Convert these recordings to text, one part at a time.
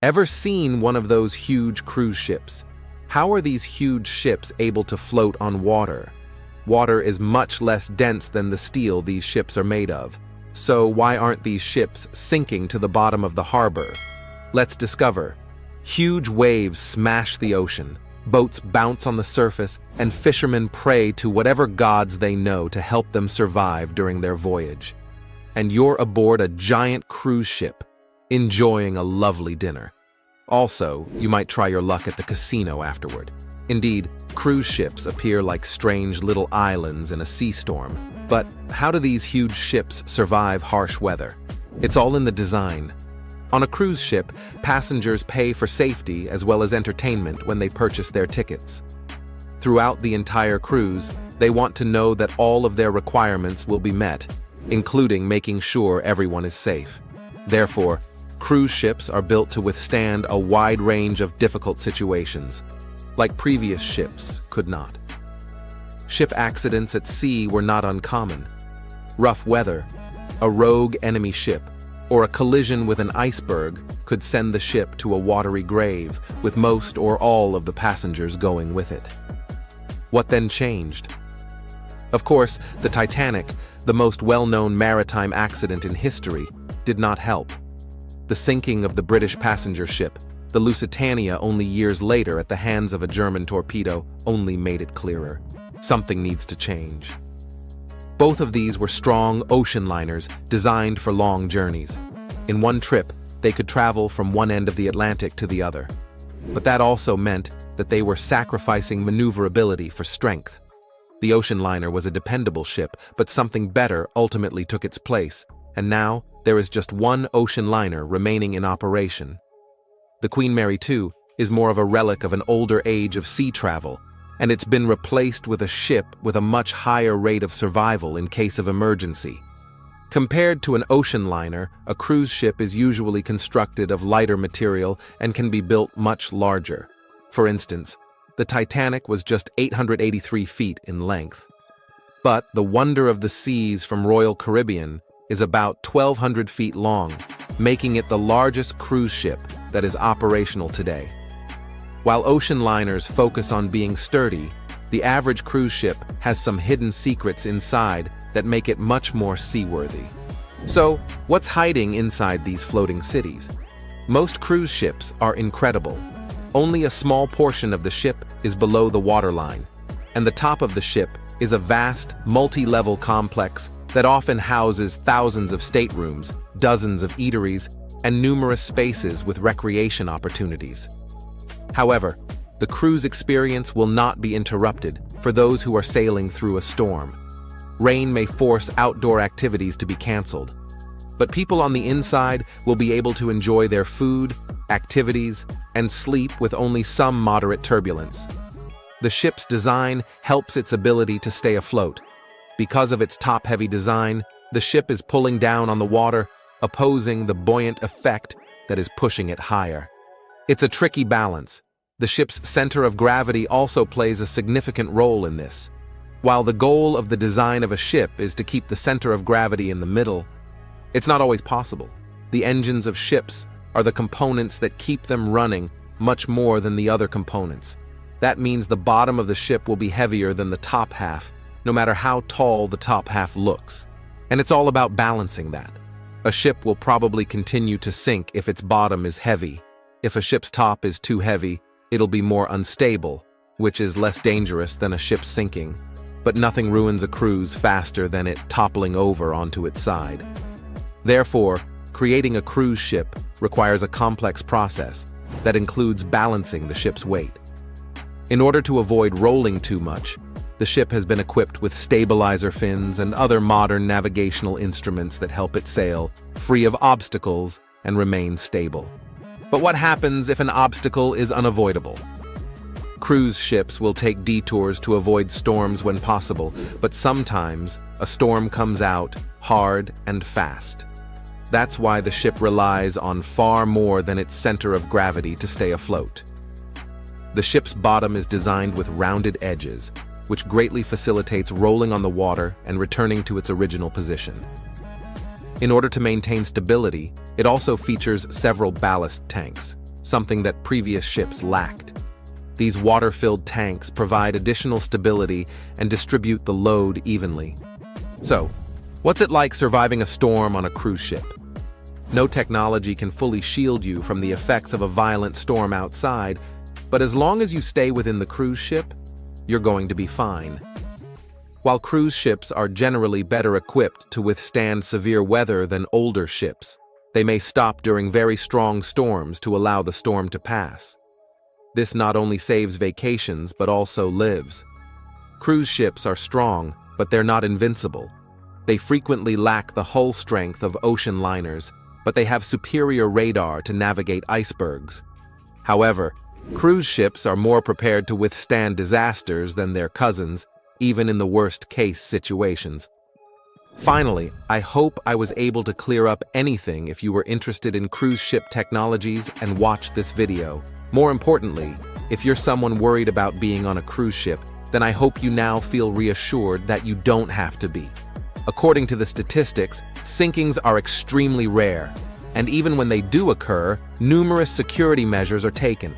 Ever seen one of those huge cruise ships? How are these huge ships able to float on water? Water is much less dense than the steel these ships are made of. So why aren't these ships sinking to the bottom of the harbor? Let's discover. Huge waves smash the ocean, boats bounce on the surface, and fishermen pray to whatever gods they know to help them survive during their voyage. And you're aboard a giant cruise ship, enjoying a lovely dinner. Also, you might try your luck at the casino afterward. Indeed, cruise ships appear like strange little islands in a sea storm. But how do these huge ships survive harsh weather? It's all in the design. On a cruise ship, passengers pay for safety as well as entertainment when they purchase their tickets. Throughout the entire cruise, they want to know that all of their requirements will be met, including making sure everyone is safe. Therefore, cruise ships are built to withstand a wide range of difficult situations, like previous ships could not. Ship accidents at sea were not uncommon. Rough weather, a rogue enemy ship, or a collision with an iceberg could send the ship to a watery grave, with most or all of the passengers going with it. What then changed? Of course, the Titanic, the most well-known maritime accident in history, did not help. The sinking of the British passenger ship, the Lusitania, only years later at the hands of a German torpedo, only made it clearer. Something needs to change. Both of these were strong ocean liners designed for long journeys. In one trip, they could travel from one end of the Atlantic to the other. But that also meant that they were sacrificing maneuverability for strength. The ocean liner was a dependable ship, but something better ultimately took its place, and now there is just one ocean liner remaining in operation. The Queen Mary II is more of a relic of an older age of sea travel, and it's been replaced with a ship with a much higher rate of survival in case of emergency. Compared to an ocean liner, a cruise ship is usually constructed of lighter material and can be built much larger. For instance, the Titanic was just 883 feet in length. But the Wonder of the Seas from Royal Caribbean is about 1,200 feet long, making it the largest cruise ship that is operational today. While ocean liners focus on being sturdy, the average cruise ship has some hidden secrets inside that make it much more seaworthy. So, what's hiding inside these floating cities? Most cruise ships are incredible. Only a small portion of the ship is below the waterline, and the top of the ship is a vast, multi-level complex that often houses thousands of staterooms, dozens of eateries, and numerous spaces with recreation opportunities. However, the cruise experience will not be interrupted for those who are sailing through a storm. Rain may force outdoor activities to be canceled, but people on the inside will be able to enjoy their food, activities, and sleep with only some moderate turbulence. The ship's design helps its ability to stay afloat. Because of its top-heavy design, the ship is pulling down on the water, opposing the buoyant effect that is pushing it higher. It's a tricky balance. The ship's center of gravity also plays a significant role in this. While the goal of the design of a ship is to keep the center of gravity in the middle, it's not always possible. The engines of ships are the components that keep them running much more than the other components. That means the bottom of the ship will be heavier than the top half, no matter how tall the top half looks. And it's all about balancing that. A ship will probably continue to sink if its bottom is heavy. If a ship's top is too heavy, it'll be more unstable, which is less dangerous than a ship sinking. But nothing ruins a cruise faster than it toppling over onto its side. Therefore, creating a cruise ship requires a complex process that includes balancing the ship's weight. In order to avoid rolling too much, the ship has been equipped with stabilizer fins and other modern navigational instruments that help it sail free of obstacles and remain stable. But what happens if an obstacle is unavoidable? Cruise ships will take detours to avoid storms when possible, but sometimes a storm comes out hard and fast. That's why the ship relies on far more than its center of gravity to stay afloat. The ship's bottom is designed with rounded edges, which greatly facilitates rolling on the water and returning to its original position. In order to maintain stability, it also features several ballast tanks. something that previous ships lacked. These water-filled tanks provide additional stability and distribute the load evenly. So, what's it like surviving a storm on a cruise ship? No technology can fully shield you from the effects of a violent storm outside, but as long as you stay within the cruise ship, you're going to be fine. While cruise ships are generally better equipped to withstand severe weather than older ships, they may stop during very strong storms to allow the storm to pass. This not only saves vacations but also lives. Cruise ships are strong, but they're not invincible. They frequently lack the hull strength of ocean liners, but they have superior radar to navigate icebergs. However, cruise ships are more prepared to withstand disasters than their cousins, even in the worst-case situations. Finally, I hope I was able to clear up anything if you were interested in cruise ship technologies and watched this video. More importantly, if you're someone worried about being on a cruise ship, then I hope you now feel reassured that you don't have to be. According to the statistics, sinkings are extremely rare, and even when they do occur, numerous security measures are taken.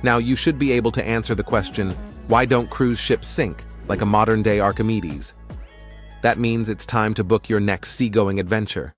Now, you should be able to answer the question, why don't cruise ships sink, like a modern-day Archimedes? That means it's time to book your next seagoing adventure.